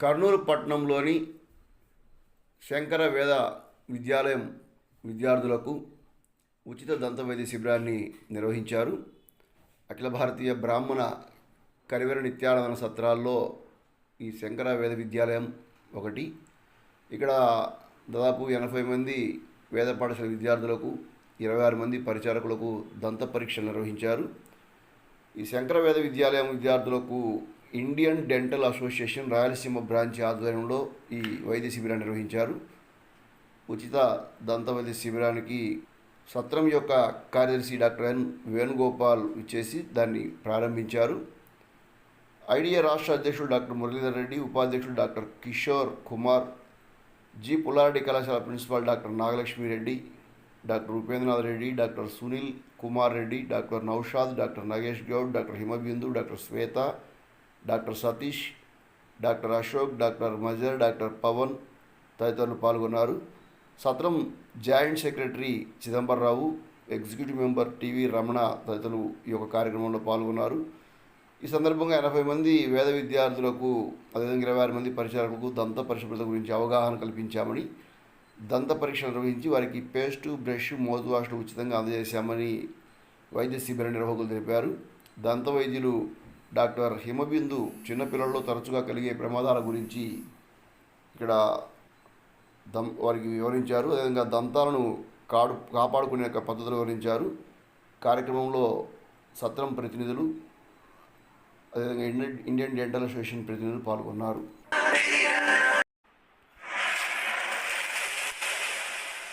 కర్నూలు పట్టణంలోని శంకర వేద విద్యాలయం విద్యార్థులకు ఉచిత దంతవైద్య శిబిరాన్ని నిర్వహించారు. అఖిల భారతీయ బ్రాహ్మణ కరివెర నిత్యానందన సత్రాల్లో ఈ శంకర వేద విద్యాలయం ఒకటి. ఇక్కడ దాదాపు 80 మంది వేద పాఠశాల విద్యార్థులకు, 26 మంది పరిచారకులకు దంత పరీక్షలు నిర్వహించారు. ఈ శంకర వేద విద్యాలయం విద్యార్థులకు Indian dental association Rayalaseema branch ఆధ్వర్యంలో ఈ వైద్య శిబిరాన్ని నిర్వహించారు. ఉచిత దంత వైద్య శిబిరానికి సత్రం యొక్క కార్యదర్శి డాక్టర్ ఎన్ వేణుగోపాల్ ఇచ్చేసి దాన్ని ప్రారంభించారు. ఐడియా రాష్ట్ర అధ్యక్షుడు డాక్టర్ మురళీధర్ రెడ్డి, ఉపాధ్యక్షుడు డాక్టర్ కిషోర్ కుమార్, జి పుల్లారెడ్డి కళాశాల principal doctor Nagalakshmi Reddy, doctor Upendranath Reddy, doctor Sunil Kumar Reddy, doctor Naushad, doctor Nagesh Goud, doctor Himabindu, doctor Swetha, doctor Satish, doctor Ashok, doctor Mazhar, doctor Pavan తదితరులు పాల్గొన్నారు. సత్రం joint secretary Chidambararao, executive member TV Ramana తదితరులు ఈ యొక్క కార్యక్రమంలో పాల్గొన్నారు. ఈ సందర్భంగా 80 మంది వేద విద్యార్థులకు, అదేవిధంగా 26 మంది పరిచారకులకు దంత పరిశుభ్రత గురించి అవగాహన కల్పించామని, దంత పరీక్ష నిర్వహించి వారికి పేస్టు, బ్రష్, మౌత్ వాష్లు ఉచితంగా అందజేశామని వైద్య శిబిర నిర్వాహకులు తెలిపారు. దంత వైద్యులు డాక్టర్ హిమబిందు చిన్నపిల్లల్లో తరచుగా కలిగే ప్రమాదాల గురించి ఇక్కడ వారికి వివరించారు. అదేవిధంగా దంతాలను కాపాడుకునే పద్ధతులు వివరించారు. కార్యక్రమంలో సత్రం ప్రతినిధులు, అదేవిధంగా ఇండియన్ డెంటల్ అసోసియేషన్ ప్రతినిధులు పాల్గొన్నారు.